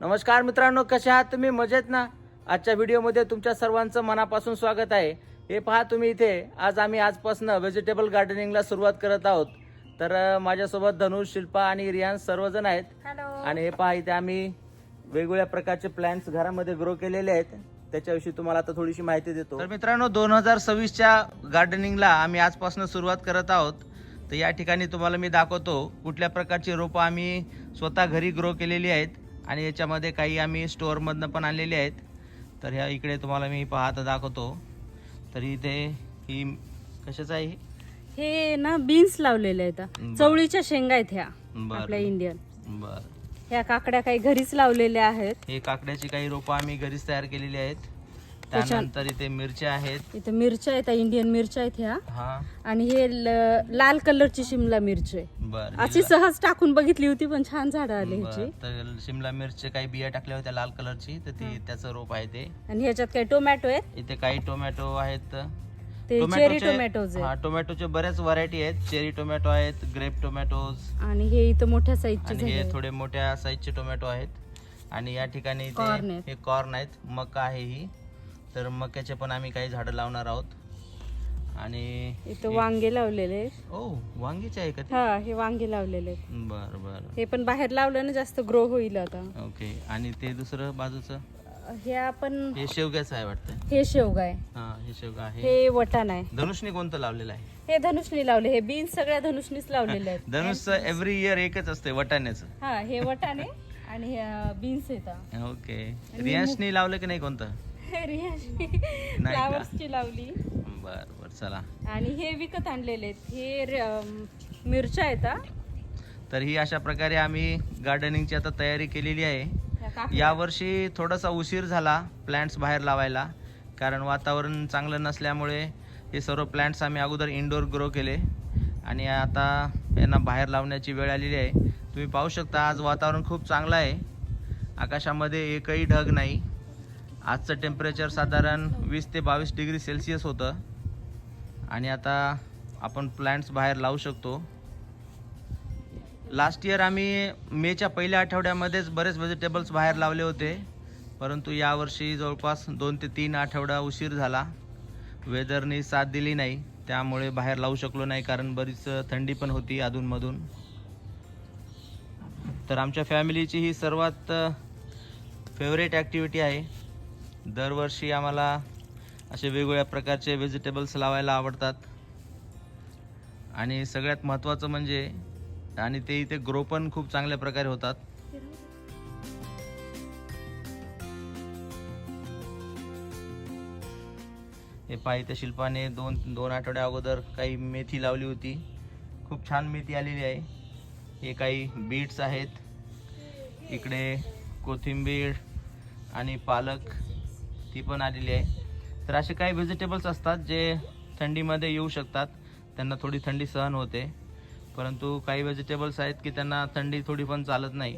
नमस्कार मित्रांनो, कसे आहात तुम्ही? मजेत ना? आजच्या व्हिडिओमध्ये तुमच्या सर्वांचं मनापासून स्वागत आहे. हे पहा तुम्ही इथे आम्ही आजपासून व्हेजिटेबल गार्डनिंगला सुरुवात करत आहोत. तर माझ्यासोबत धनुष, शिल्पा आणि रियान सर्वजण आहेत. आणि हे पहा इथे आम्ही वेगवेगळ्या प्रकारचे प्लांट्स घरामध्ये ग्रो केलेले आहेत. त्याच्याविषयी तुम्हाला आता थोडीशी माहिती देतो. तर मित्रांनो, 2026च्या गार्डनिंगला आम्ही आजपासून सुरुवात करत आहोत. तर या ठिकाणी तुम्हाला मी दाखवतो कुठल्या प्रकारची रोपं आम्ही स्वतः घरी ग्रो केलेली आहेत आणि याच्यामध्ये काही आम्ही स्टोअरमधनं पण आणलेली आहेत. तर ह्या इकडे तुम्हाला मी पाहता दाखवतो. तर इथे ही कशाचं आहे? हे ना बीन्स लावलेले आहेत. चवळीच्या शेंगा आहेत ह्या आपल्या इंडियन. बरं. ह्या काकड्या काही घरीच लावलेल्या आहेत. हे काकड्याची काही रोपं आम्ही घरीच तयार केलेली आहेत. त्यानंतर इथे मिरच्या आहेत. इथे मिरच्या आहेत, इंडियन मिरच्या आहेत ह्या. हा. आणि हे लाल कलरची शिमला मिरची आहे. बरं. अशी सहज टाकून बघितली होती पण छान झाडं आली ह्याची. तर शिमला मिरची काही बिया टाकल्या होत्या लाल कलरची, तर ती त्याचं रोप आहे ते. आणि ह्याच्यात काही टोमॅटो आहेत. इथे काही टोमॅटो आहेत. ते चेरी टोमॅटोज आहेत. टोमॅटोचे बऱ्याच व्हरायटी आहेत. चेरी टोमॅटो आहेत, ग्रेप टोमॅटोज. आणि हे इथं मोठ्या साईजचे हे थोडे मोठ्या साईजचे टोमॅटो आहेत. आणि या ठिकाणी हे कॉर्न आहेत, मका आहे ही. तर मक्याचे पण आम्ही काही झाडं लावणार आहोत. आणि इथं वांगे लावलेले आहेत. वांगीचे आहे का ते? हा, हे वांगे लावलेले आहेत. बरं बरं. हे पण बाहेर लावलं ना जास्त ग्रो होईल आता. ओके. आणि ते दुसरं बाजूचं हे आपण हे शेवग्याचं आहे वाटतं. हे शेवगा आहे. हा, हे शेवगा आहे. हे वटाण आहे. धनुषने कोणतं लावलेलं आहे? हे धनुषनी लावले. हे बीन्स सगळ्या धनुषनीच लावलेले आहेत. धनुषचं एव्हरी इयर एकच असते, वटाण्याचं. हा, हे वटाणे आणि बीन्स येतात. ओके. रियांशनी लावलं की नाही कोणतं? फ्लावर्सची लावली. बर बर, चला. आणि हे विकत आणलेले आहेत. हे मिरच्या आहेत. तर ही अशा प्रकारे आम्ही गार्डनिंगची आता तयारी केलेली आहे. यावर्षी थोडासा उशीर झाला प्लांट्स बाहेर लावायला, कारण वातावरण चांगलं नसल्यामुळे हे सर्व प्लांट्स आम्ही अगोदर इंडोर ग्रो केले आणि आता यांना बाहेर लावण्याची वेळ आलेली आहे. तुम्ही पाहू शकता आज वातावरण खूप चांगलं आहे. आकाशामध्ये एकही ढग नाही. आजचं टेम्परेचर साधारण 20 ते 22 डिग्री सेल्सिअस होतं. आणि आता आपण प्लांट्स बाहेर लावू शकतो. लास्ट इयर आम्ही मेच्या पहिल्या आठवड्यामध्येच बरेच व्हेजिटेबल्स बाहेर लावले होते, परंतु यावर्षी जवळपास 2 ते 3 आठवडा उशीर झाला. वेदरनी साथ दिली नाही, त्यामुळे बाहेर लावू शकलो नाही, कारण बरीच थंडी पण होती अधूनमधून. तर आमच्या फॅमिलीची ही सर्वात फेवरेट ॲक्टिव्हिटी आहे. दरवर्षी आम्हाला असे वेगवेगळ्या प्रकारचे व्हेजिटेबल्स लावायला आवडतात. आणि सगळ्यात महत्त्वाचं म्हणजे आणि ते इथे ग्रो पण खूप चांगल्या प्रकारे होतात. हे पाय इथे शिल्पाने दोन आठवड्या अगोदर काही मेथी लावली होती. खूप छान मेथी आलेली आहे. हे काही बीट्स आहेत. इकडे कोथिंबीर आणि पालक ती पण आलेली आहे. तर असे काही व्हेजिटेबल्स असतात जे थंडीमध्ये येऊ शकतात, त्यांना थोडी थंडी सहन होते. परंतु काही व्हेजिटेबल्स आहेत की त्यांना थंडी थोडी पण चालत नाही.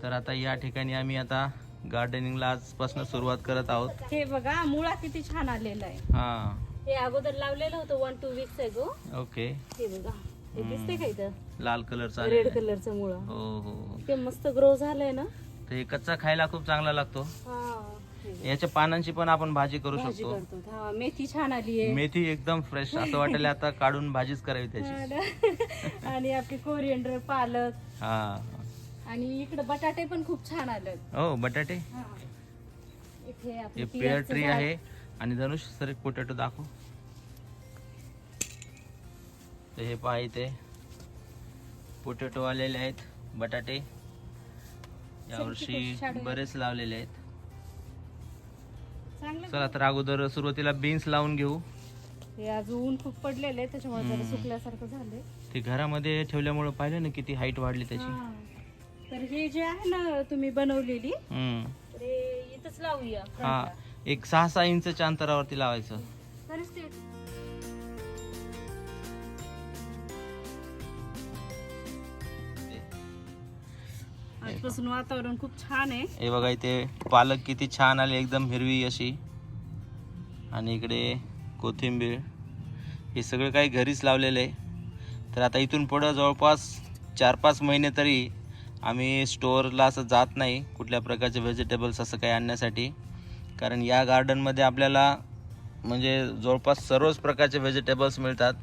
तर आता या ठिकाणी आम्ही आता गार्डनिंगला आजपासून सुरुवात करत आहोत. हे बघा, मुळा किती छान आलेला आहे. हा, हे अगोदर लावलेलं होतं 1-2 वीक्स अगो. ओके. हे बघा, हे दिसते का इथं लाल कलरचा, रेड कलरचा मुळा. हो हो. ते मस्त ग्रो झालंय ना. ते कच्चा खायला खूप चांगला लागतो. याच्या पानांची पण आपण भाजी करू शकतो. मेथी छान आली आहे. मेथी एकदम फ्रेश, असं वाटेल आता काढून भाजीच करावी त्याची. आणि आपली कोरिएंडर, पालक. हा. आणि इकडे बटाटे पण खूप छान आले. हो, बटाटे. इथे हे पेअर ट्री आहे. आणि धनुष सर एक पोटॅटो दाखव. तर हे पहा, इथे पोटॅटो आलेले आहेत, बटाटे यावर्षी बरेच लावलेले आहेत. चला तर अगोदर सुरुवातीला बीन्स लावून घेऊ. हे आज ऊन खूप पडलेले आहे, त्याच्यामुळे जरा सुकल्यासारखं झालंय. ते घरामध्ये ठेवल्यामुळे पाहिलं ना किती हाईट वाढली त्याची. तर हे जे आहे ना तुम्ही बनवलेली, तर हे इथंच लावूया. हा, एक 6-6 इंचच्या अंतरावरती लावायचं. आजपासून वातावरण खूप छान आहे. हे बघा, इथे पालक किती छान आले, एकदम हिरवी अशी. आणि इकडे कोथिंबीर. हे सगळं काही घरीच लावलेलं आहे. तर आता इथून पुढं जवळपास 4-5 महिने तरी आम्ही स्टोअरला असं जात नाही कुठल्या प्रकारचे व्हेजिटेबल्स असं काही आणण्यासाठी, कारण या गार्डनमध्ये आपल्याला म्हणजे जवळपास सर्वच प्रकारचे व्हेजिटेबल्स मिळतात.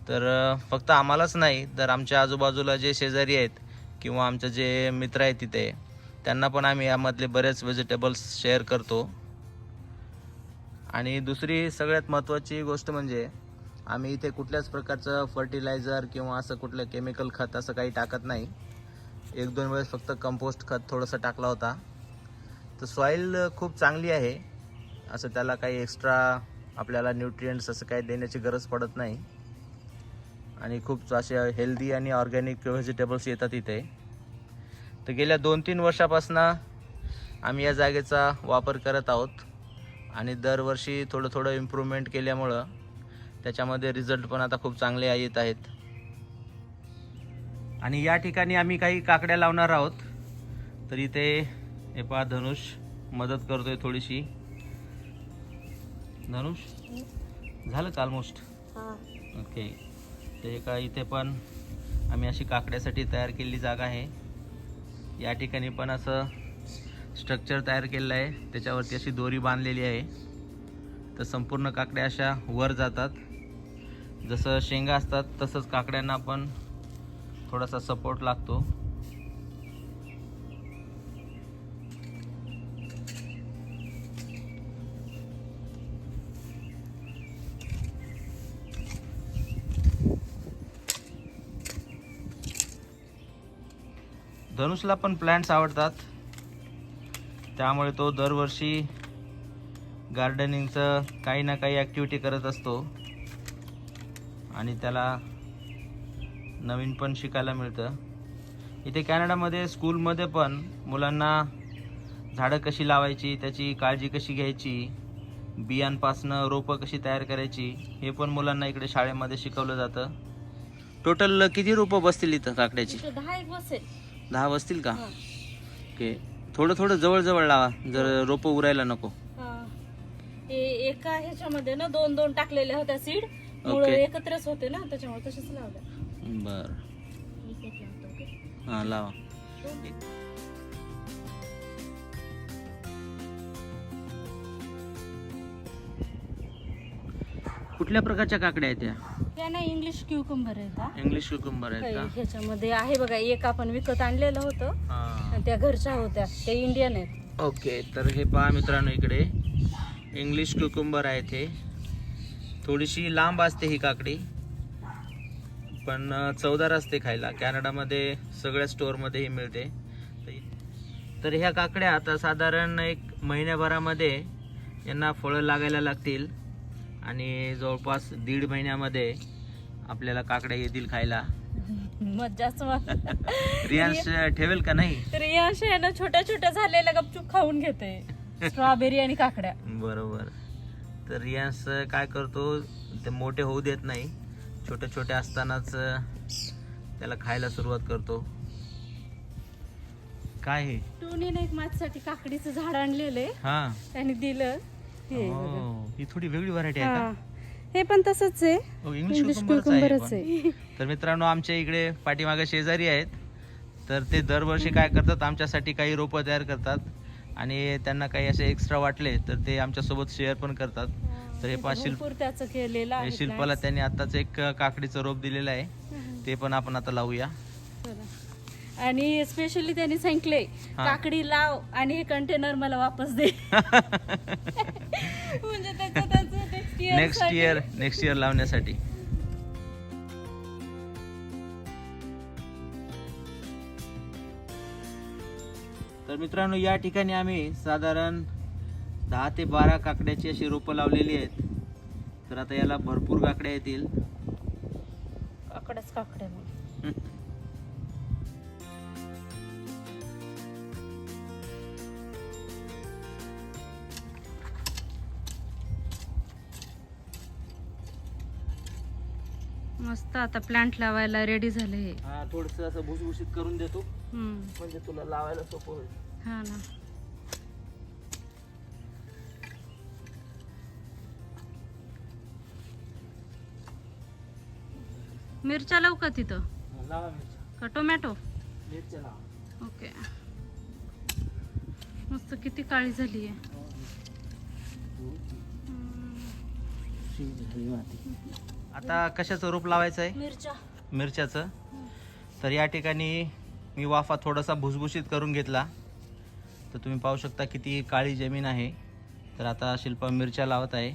तर फक्त आम्हालाच नाही तर आमच्या आजूबाजूला जे शेजारी आहेत किंवा आमचे जे मित्र आहेत तिथे, त्यांना पण आम्ही यामधले बरेच व्हेजिटेबल्स शेअर करतो. आणि दुसरी सगळ्यात महत्त्वाची गोष्ट म्हणजे आम्ही इथे कुठल्याच प्रकारचं फर्टिलायझर किंवा असं कुठलं केमिकल खत असं काही टाकत नाही. 1-2 वेळेस फक्त कंपोस्ट खत थोडंसं टाकला होता. तर सॉईल खूप चांगली आहे, असं त्याला काही एक्स्ट्रा आपल्याला न्यूट्रिएंट्स असं काही देण्याची गरज पडत नाही. आणि खूप असे हेल्दी आणि ऑर्गॅनिक व्हेजिटेबल्स येतात इथे. तर गेल्या 2-3 वर्षापासून आम्ही या जागेचा वापर करत आहोत आणि दरवर्षी थोडं थोडं इम्प्रूव्हमेंट केल्यामुळं त्याच्यामध्ये रिझल्ट पण आता खूप चांगले येत आहेत. आणि या ठिकाणी आम्ही काही काकड्या लावणार आहोत. तर इथे हे पहा, धनुष मदत करतोय थोडीशी. धनुष झालं का ऑलमोस्ट? ओके. ते का इथे पण आम्ही अशी काकड्यासाठी तयार केलेली जागा आहे. या ठिकाणी पण असं स्ट्रक्चर तयार केलेलं आहे, त्याच्यावरती अशी दोरी बांधलेली आहे. तर संपूर्ण काकड्या अशा वर जातात. जसं शेंगा असतात तसंच काकड्यांना पण थोडासा सपोर्ट लागतो. धनुषला पण प्लांट्स आवडतात, त्यामुळे तो दरवर्षी गार्डनिंगचं काही ना काही ॲक्टिव्हिटी करत असतो आणि त्याला नवीन पण शिकायला मिळतं. इथे कॅनडामध्ये स्कूलमध्ये पण मुलांना झाडं कशी लावायची, त्याची काळजी कशी घ्यायची, बियांपासनं रोपं कशी तयार करायची, हे पण मुलांना इकडे शाळेमध्ये शिकवलं जातं. टोटल किती रोपं बसतील इथं काकड्याची? 10 बसेल. 10 बसतील का? ओके. थोडं थोडं जवळ लावा, जर रोपं उरायला नको. एका ह्याच्यामध्ये ना 2-2 टाकलेल्या होत्या सीड, मुळं एकत्रच होते ना, त्याच्यामुळे तसेच लावल्या. बर, हां लावा. कुठल्या प्रकारच्या काकड्या आहेत त्या ना इंग्लिश क्युकंबर आहेत. इंग्लिश क्युकंबर आहेत का? ह्याच्यामध्ये आहे बघा, एक आपण विकत आणलेलं होतं आणि त्या घरच्या होत्या, त्या इंडियन आहेत. ओके. तर हे पहा मित्रांनो, इकडे इंग्लिश क्युकंबर आहे. ते थोडीशी लांब असते ही काकडी, पण चवदार असते खायला. कॅनडामध्ये सगळ्या स्टोअरमध्ये ही मिळते. तर ह्या काकड्या आता साधारण 1 महिन्याभरामध्ये यांना फळं लागायला लागतील आणि जवळपास 1.5 महिन्यामध्ये आपल्याला काकड्या येतील खायला. मज्जाच. रियांश ठेवेल का नाही? रियांश आहे ना, छोट्या छोट्या झालेल्या गपचूप खाऊन घेते स्ट्रॉबेरी आणि काकड्या. बरोबर. तर रियांश काय करतो, ते मोठे होऊ देत नाही, छोटे छोटे असतानाच त्याला खायला सुरुवात करतो. काय हे? टोनीने एक माझ्यासाठी काकडीचं झाड आणलेलं, हा, त्याने दिलं. ही थोडी वेगळी व्हरायटी आहे का? हे पण तसंच आहे, इंग्लिश क्युकंबरच आहे. तर मित्रांनो, आमच्या इकडे पाठीमागे शेजारी आहेत, तर ते दरवर्षी काय करतात, आमच्यासाठी काही रोपं तयार करतात आणि त्यांना काही असे एक्स्ट्रा वाटले तर ते आमच्यासोबत शेअर पण करतात. तर हे शिल्पाला त्यांनी आताच एक काकडीचं रोप दिलेलं आहे, ते पण आपण आता लावूया. आणि स्पेशली त्यांनी सांगितले, काकडी लाव आणि हे कंटेनर मला वापस दे. म्हणजे नेक्स्ट इयर लावण्यासाठी. तर मित्रांनो, या ठिकाणी आम्ही साधारण 10 ते 12 काकड्याची अशी रोपं लावलेली आहेत. तर आता याला भरपूर काकड्या येतील. काकड्या मस्त. आता प्लांट लावायला रेडी झाले. हा, थोडस असं भुसभुशीत करून देतो, म्हणजे तुला लावायला सोपं होईल. हा ना. मिरच्या लावू का तिथं? लावा मिरच्या. का टोमॅटो? मिरच्या लावा. ओके, मस्त किती काळी झाली आहे. आता कशाचं रोप लावायचं आहे? मिरच्या. मिरच्याचं. तर या ठिकाणी मी वाफा थोडासा भुसभुशीत करून घेतला. तर तुम्ही पाहू शकता किती काळी जमीन आहे. तर आता शिल्पा मिरच्या लावत आहे.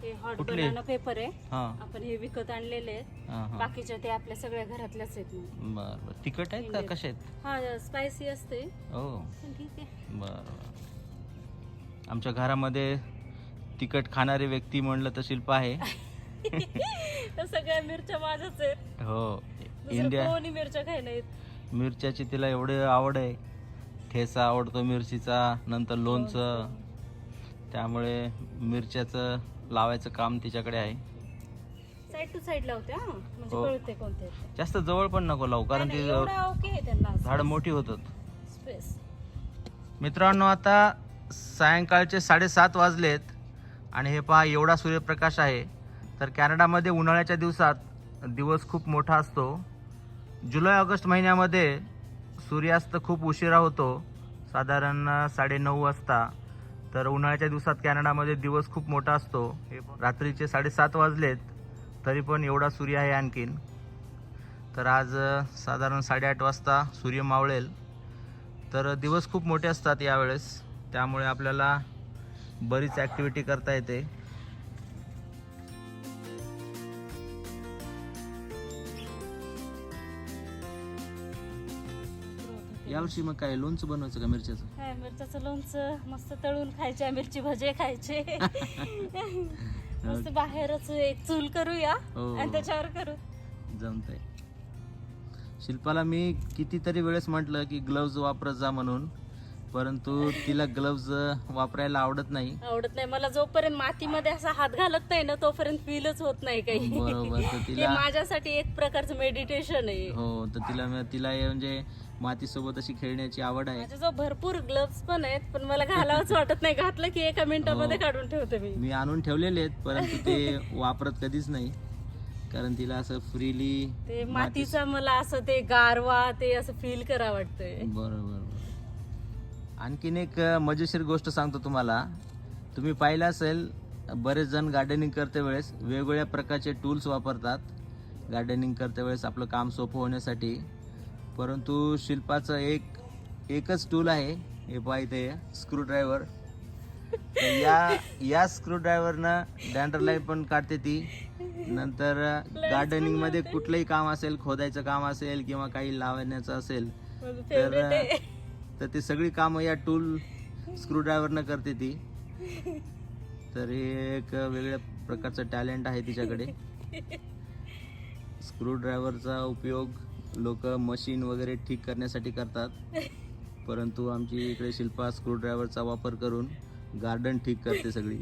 हे हॉट कुठले? बनाना पेपर आहे. हां आपण हे विकत आणलेले आहेत. हां हां. बाकीचे ते आपल्या सगळ्या घरातल्याच आहेत मग. बरं बरं. तिखट आहेत का कसे आहेत? हा स्पायसी असते हो पण ठीक आहे. बरं. आमच्या घरामध्ये तिखट खाणारी व्यक्ती म्हणलं तर शिल्पा आहे. तर सगळ्या मिरच्या माझ्याच आहेत. हो. दुसरं इंडिया कोणी मिरच्या खाय नाहीत. मिरच्याची तिला एवढे आवड आहे. ठेचा आवडतो मिरचीचा, नंतर लोणचं. त्यामुळे मिरच्याचं लावायचं काम तिच्याकडे आहे. साईड टू साईड लावते हा, म्हणजे हो. कळते कोणते आहेत. जास्त जवळ पण नको लावू, कारण नाही, ती नाही, एवढा ओके आहे त्यांना झाडं मोठी होतात. स्पेस. मित्रांनो, आता सायंकाळचे 7:30 वाजलेत आणि हे पहा एवढा सूर्यप्रकाश आहे. तर कॅनडामध्ये उन्हाळ्याच्या दिवसात दिवस खूप मोठा असतो. जुलै ऑगस्ट महिन्यामध्ये सूर्यास्त खूप उशिरा होतो, साधारण 9:30 वाजता. तर उन्हाळ्याच्या दिवसात कॅनडामध्ये दिवस खूप मोठा असतो. रात्रीचे 7:30 वाजलेत तरी पण एवढा सूर्य आहे आणखीन. तर आज साधारण 8:30 वाजता सूर्य मावळेल. तर दिवस खूप मोठे असतात यावेळेस, त्यामुळे आपल्याला बरीच ॲक्टिव्हिटी करता येते. यावर्षी मग काय लोणचं बनवायचं का मिरच्याचं? काय मिरच्याचं लोणचं मस्त तळून खायचे, मिरची भजे खायचे. मस्त बाहेरच एक चूल करूया हो. आणि त्याच्यावर करू. जमतंय. शिल्पाला मी कितीतरी वेळेस म्हटलं की ग्लव्ज वापरत जा म्हणून, परंतु तिला ग्लव्ज वापरायला आवडत नाही. आवडत नाही मला. जोपर्यंत मातीमध्ये असा हात घालत नाही ना तोपर्यंत फीलच होत नाही काही. बरोबर. तर हे तिला माझ्यासाठी एक प्रकारचं मेडिटेशन आहे. हो, तर तिला हे म्हणजे मातीसोबत अशी खेळण्याची आवड आहे. माझ्याजवळ भरपूर ग्लव्स पण आहेत, पण मला घालावंच वाटत नाही. घातलं की एका मिनिटामध्ये हो. काढून ठेवते मी. मी आणून ठेवलेले आहेत, परंतु ते वापरत कधीच नाही, कारण तिला असं फ्रीली ते मातीचा मला असं ते गारवा ते असं फील करा वाटतंय. बरोबर. आणखीन एक मजेशीर गोष्ट सांगतो तुम्हाला. तुम्ही पाहिलं असेल, बरेच जण गार्डनिंग करते वेळेस वेगवेगळ्या प्रकारचे टूल्स वापरतात गार्डनिंग करते वेळेस आपलं काम सोपं होण्यासाठी. परंतु शिल्पाचं एकच टूल आहे. हे पाहिजे स्क्रू ड्रायव्हर. या स्क्रू ड्रायव्हरनं डॅन्डरलाईन पण काढते ती. नंतर गार्डनिंग मध्ये कुठलंही काम असेल, खोदायचं काम असेल किंवा काही लावण्याचं असेल, माझं favorite आहे. तर ते सगळी कामं या टूल स्क्रू ड्रायव्हरनं करते ती. तर हे एक वेगळ्या प्रकारचं टॅलेंट आहे तिच्याकडे. स्क्रू ड्रायव्हरचा उपयोग लोक मशीन वगैरे ठीक करण्यासाठी करतात, परंतु आमची इकडे शिल्पा स्क्रू ड्रायव्हरचा वापर करून गार्डन ठीक करते सगळी.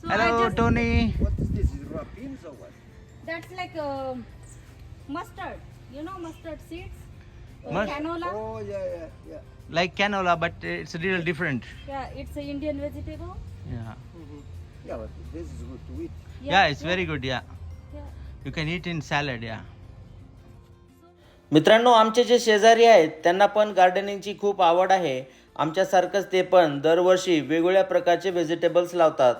Hello Tony. What is this? Is raw beans or what? That's like mustard. You know mustard seeds? Must- Canola? Oh, yeah. Like canola, but it's a little different. Yeah, it's an Indian vegetable. Yeah. Yeah, but this is good to eat. Yeah, it's very good. Yeah. Yeah. You can eat in salad. Yeah. मित्रांनो, आमचे जे शेजारी आहेत त्यांना पण गार्डनिंगची खूप आवड आहे. आमच्यासारखंच ते पण दरवर्षी वेगवेगळ्या प्रकारचे व्हेजिटेबल्स लावतात.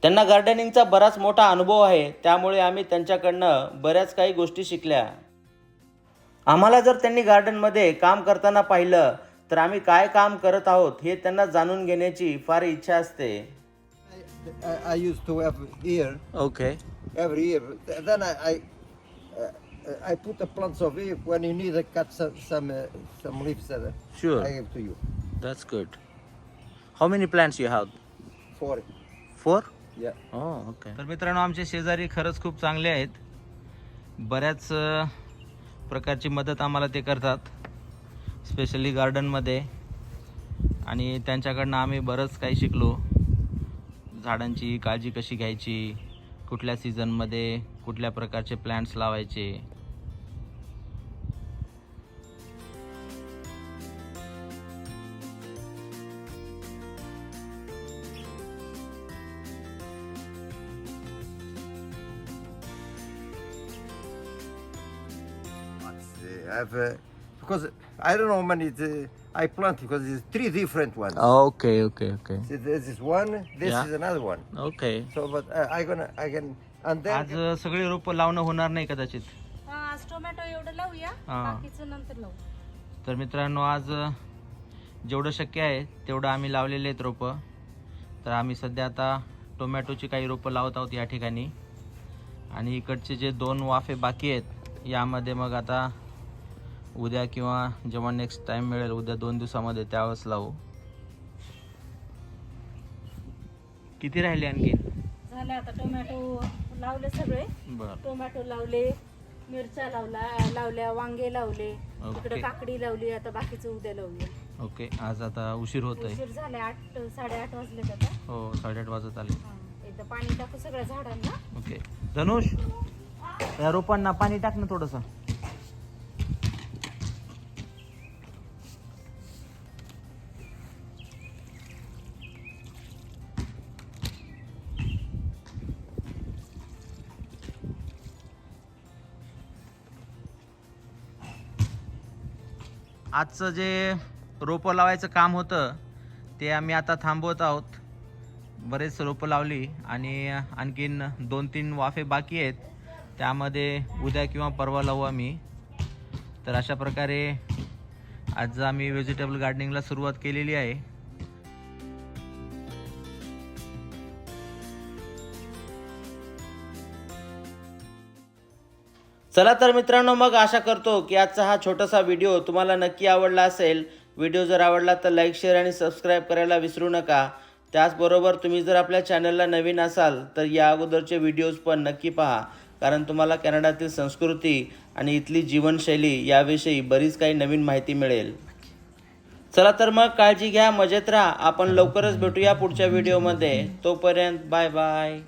त्यांना गार्डनिंगचा बराच मोठा अनुभव आहे, त्यामुळे आम्ही त्यांच्याकडनं बऱ्याच काही गोष्टी शिकल्या. आम्हाला जर त्यांनी गार्डनमध्ये काम करताना पाहिलं तर आम्ही काय काम करत आहोत हे त्यांना जाणून घेण्याची फार इच्छा असते. I used to have here okay. every year. Then I put the plants over here. When you need to cut some leaves, Sure. I give to you. That's good. How many plants you have? 4. 4? Yeah. Okay. तर मित्रांनो, आमचे शेजारी खरंच खूप चांगले आहेत. बऱ्याच प्रकारची मदत आम्हाला ते करतात, स्पेशली गार्डनमध्ये. आणि त्यांच्याकडनं आम्ही बरंच काही शिकलो. झाडांची काळजी कशी घ्यायची, कुठल्या सीझनमध्ये कुठल्या प्रकारचे प्लांट्स लावायचे. I've because I don't know how many I plant because there's 3 different ones. Okay okay okay See, this is one. This Yeah. is another one. Okay So, but I can and then आज सगळी रोपं लावणं होणार नाही कदाचित. हा, आज tomato एवढं लावूया, हा. बाकीचं नंतर लावू. तर मित्रांनो आज जेवढं शक्य आहे तेवढं आम्ही लावलेले आहेत रोपं. तर आम्ही सध्या आता टोमॅटोची काही रोपं लावत आहोत या ठिकाणी, आणि इकडचे जे 2 वाफे बाकी आहेत यामध्ये मग आता उद्या किंवा जेव्हा नेक्स्ट टाइम मिळेल उद्या 2 दिवसामध्ये त्यावेळेस लावू. किती राहिले आणखी? झाले आता टोमॅटो लावले सगळे. बरं टोमॅटो लावले, मिरच्या लावल्या, वांगे लावले, ओके. इकडे काकडी लावली. आता बाकीचं उद्या लावूया. ओके. आज आता उशीर होत आहे. उशीर झाले, 8-8:30 वाजले आता. हो 8:30 वाजत आले. हा, एकदा पाणी टाकू सगळ्या झाडांना. ओके धनुष, या रोपांना पाणी टाक ना थोडंसं. आजचं जे रोपं लावायचं काम होतं ते आम्ही आता थांबवत आहोत. बरेच रोपं लावली आणि आणखीन 2-3 वाफे बाकी आहेत, त्यामध्ये उद्या किंवा परवा लावू आम्ही. तर अशा प्रकारे आज आम्ही व्हेजिटेबल गार्डनिंगला सुरुवात केलेली आहे. चला तर मित्रांनो, मग आशा करतो की आजचा हा छोटासा व्हिडिओ तुम्हाला नक्की आवडला असेल. व्हिडिओ जर आवडला तर लाईक, शेअर आणि सबस्क्राईब करायला विसरू नका. त्याचबरोबर तुम्ही जर आपल्या चॅनलला नवीन असाल तर या अगोदरचे व्हिडिओज पण नक्की पहा, कारण तुम्हाला कॅनडातील संस्कृती आणि इथली जीवनशैली याविषयी बरीच काही नवीन माहिती मिळेल. चला तर मग काळजी घ्या, मजेत राहा. आपण लवकरच भेटूया पुढच्या व्हिडिओमध्ये. तोपर्यंत बाय बाय.